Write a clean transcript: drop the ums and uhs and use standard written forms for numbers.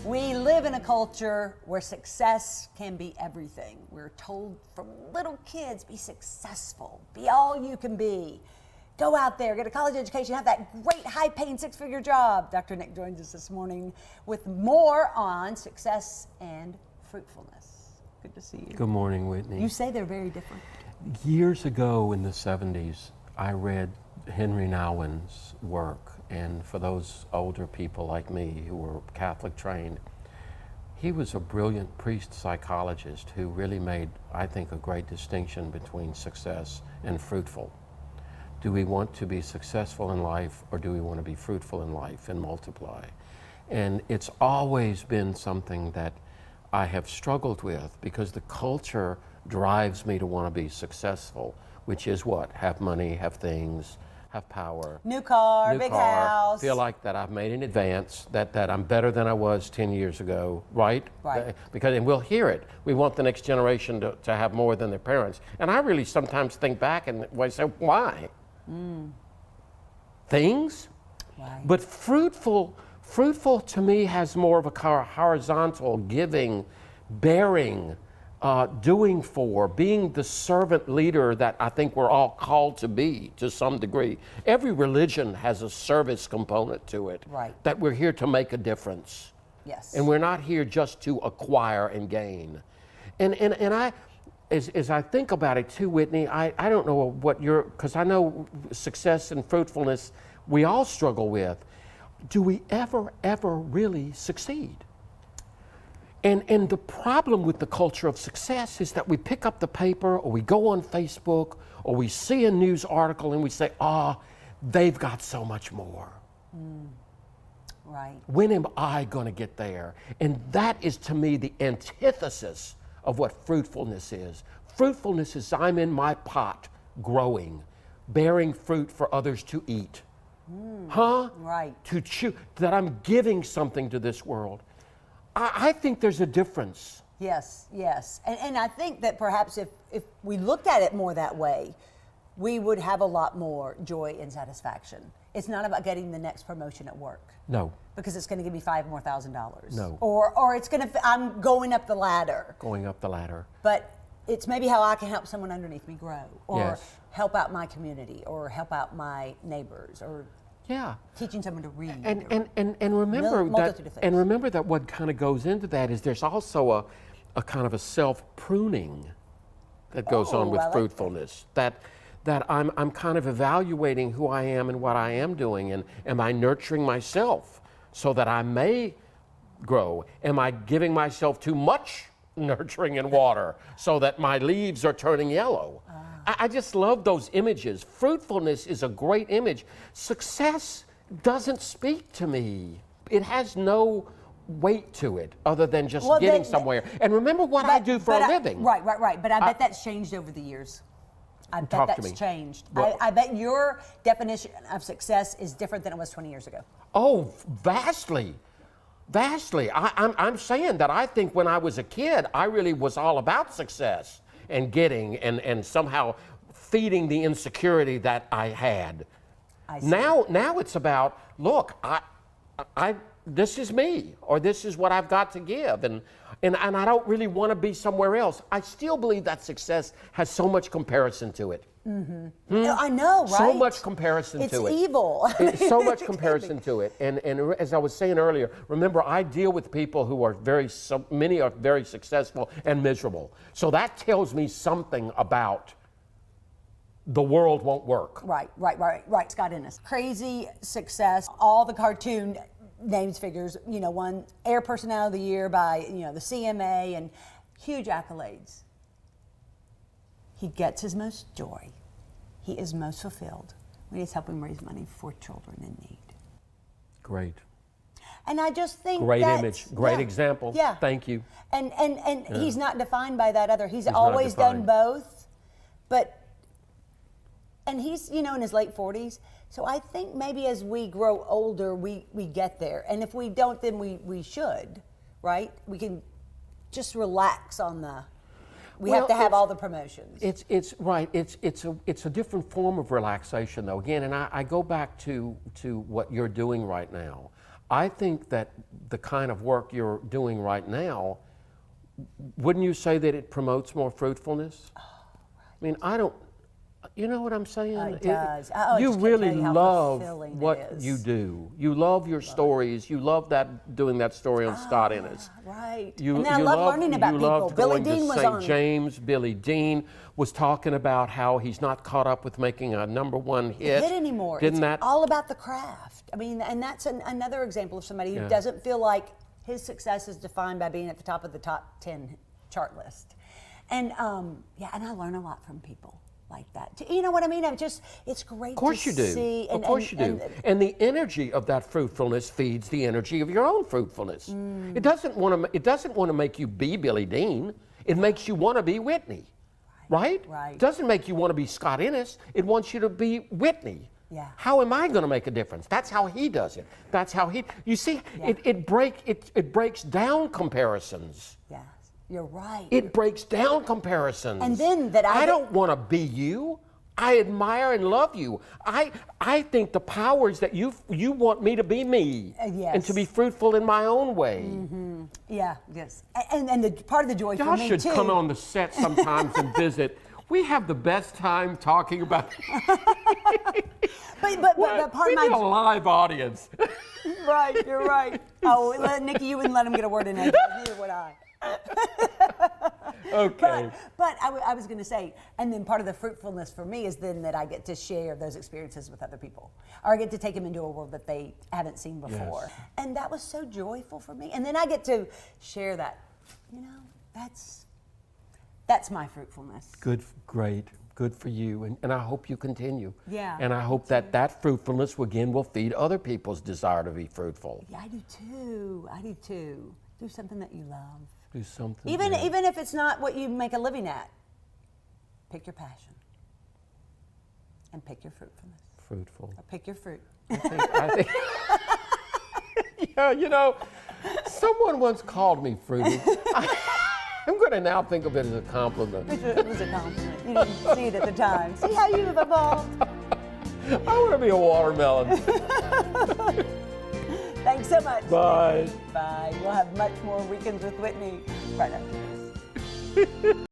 We live in a culture where success can be everything. We're told from little kids, be successful, be all you can be. Go out there, get a college education, have that great high-paying six-figure job. Dr. Nick joins us this morning with more on success and fruitfulness. Good to see you. Good morning, Whitney. You say they're very different. Years ago in the 70s, I read Henry Nouwen's work, and for those older people like me who were Catholic trained, he was a brilliant priest psychologist who really made, I think, a great distinction between success and fruitful. Do we want to be successful in life, or do we want to be fruitful in life and multiply? And it's always been something that I have struggled with, because the culture drives me to want to be successful, which is what? Have money, have things, have power. New car, big house. Feel like that I've made an advance, that I'm better than I was 10 years ago, right? Right. And we'll hear it. We want the next generation to have more than their parents. And I really sometimes think back and say, why? Things? Right. But fruitful to me has more of a horizontal, giving, bearing, doing for, being the servant leader that I think we're all called to be to some degree. Every religion has a service component to it. Right. That we're here to make a difference. Yes. And we're not here just to acquire and gain. And I, as I think about it too, Whitney, I don't know what because I know success and fruitfulness we all struggle with. Do we ever really succeed? And the problem with the culture of success is that we pick up the paper, or we go on Facebook, or we see a news article and we say, they've got so much more. Right. When am I going to get there? And that is, to me, the antithesis of what fruitfulness is. Fruitfulness is I'm in my pot, growing, bearing fruit for others to eat. Right. To chew, that I'm giving something to this world. I think there's a difference. Yes, yes. And I think that perhaps if we looked at it more that way, we would have a lot more joy and satisfaction. It's not about getting the next promotion at work. No. Because it's going to give me $5,000 more. No. Or it's going to, I'm going up the ladder. Going up the ladder. But it's maybe how I can help someone underneath me grow. Or Yes. help out my community, or help out my neighbors, or teaching someone to read. And remember multitude of things. and remember that what kind of goes into that is there's also a kind of a self-pruning that goes on with I like fruitfulness. That I'm kind of evaluating who I am and what I am doing, and am I nurturing myself so that I may grow? Am I giving myself too much nurturing and water so that my leaves are turning yellow? I just love those images. Fruitfulness is a great image. Success doesn't speak to me. It has no weight to it other than just getting somewhere. And remember what I do for a living. Right. But I bet that's changed over the years. I bet Talk to that's me. changed. Well- I bet your definition of success is different than it was 20 years ago. Oh, vastly. Vastly. I'm saying that I think when I was a kid, I really was all about success and getting and somehow feeding the insecurity that I had. I see. Now it's about, look, I this is me, or this is what I've got to give, and I don't really want to be somewhere else. I still believe that success has so much comparison to it. I know, right? So much comparison to it. It's evil. It's so much comparison to it. And as I was saying earlier, remember, I deal with people who are many are very successful and miserable. So that tells me something about the world won't work. Right. Scott Ennis. Crazy success. All the cartoon names, figures, won Air Personality of the Year by, the CMA, and huge accolades. He gets his most joy. He is most fulfilled when he's helping raise money for children in need. Great. And I just think Great image. Great example. Yeah. Thank you. And he's not defined by that other. He's not always done defined. both. And he's, in his late 40s. So I think maybe as we grow older, we get there. And if we don't, then we should, right? We can just relax on the... We have to have all the promotions. It's right. It's a different form of relaxation, though. Again, and I go back to what you're doing right now. I think that the kind of work you're doing right now, wouldn't you say that it promotes more fruitfulness? Oh, right. I mean, I don't, you know what I'm saying? It does. I You just can't really tell you how love fulfilling it what is. you do. You love your stories. You love doing that story on Scott Innes. Right. You, And then I you love loved- learning about you people. loved Billy going Dean to was St. on. James. Billy Dean was talking about how he's not caught up with making a #1 hit. Anymore. Didn't It's that? all about the craft. I mean, and that's another example of somebody who doesn't feel like his success is defined by being at the top of the top 10 chart list. And yeah, and I learn a lot from people like that. You know what I mean? It's great Of course to you do. see. Of course you do. And the energy of that fruitfulness feeds the energy of your own fruitfulness. It doesn't want to make you be Billy Dean. It makes you want to be Whitney. Right? Right. It doesn't make you want to be Scott Innes. It wants you to be Whitney. Yeah. How am I going to make a difference? That's how he does it. That's how he. You see, it breaks down comparisons. Yes, you're right. It breaks down comparisons. And then that I don't want to be you. I admire and love you. I think the power is that you want me to be me Yes. and to be fruitful in my own way. Yeah, yes. And the part of the joy Y'all for me should too. come on the set sometimes and visit. We have the best time talking about. But part we of need a my live audience. right, you're right. Oh, Nikki, you wouldn't let him get a word in edgewise. Neither would I. Okay. But I was going to say, and then part of the fruitfulness for me is then that I get to share those experiences with other people, or I get to take them into a world that they haven't seen before, and that was so joyful for me. And then I get to share that. You know, that's my fruitfulness. Good, great, good for you, and I hope you continue. Yeah. And I hope that fruitfulness again will feed other people's desire to be fruitful. Yeah, I do too. I do too. Do something that you love. Do something. Even good. even if it's not what you make a living at, pick your passion and pick your fruitfulness. Fruitful. Or pick your fruit. I think yeah, you know, someone once called me fruity. I'm going to now think of it as a compliment. It was a compliment. You didn't see it at the time. See how you've evolved. I want to be a watermelon. Thanks so much. Bye. Bye. We'll have much more Weekends with Whitney right after this.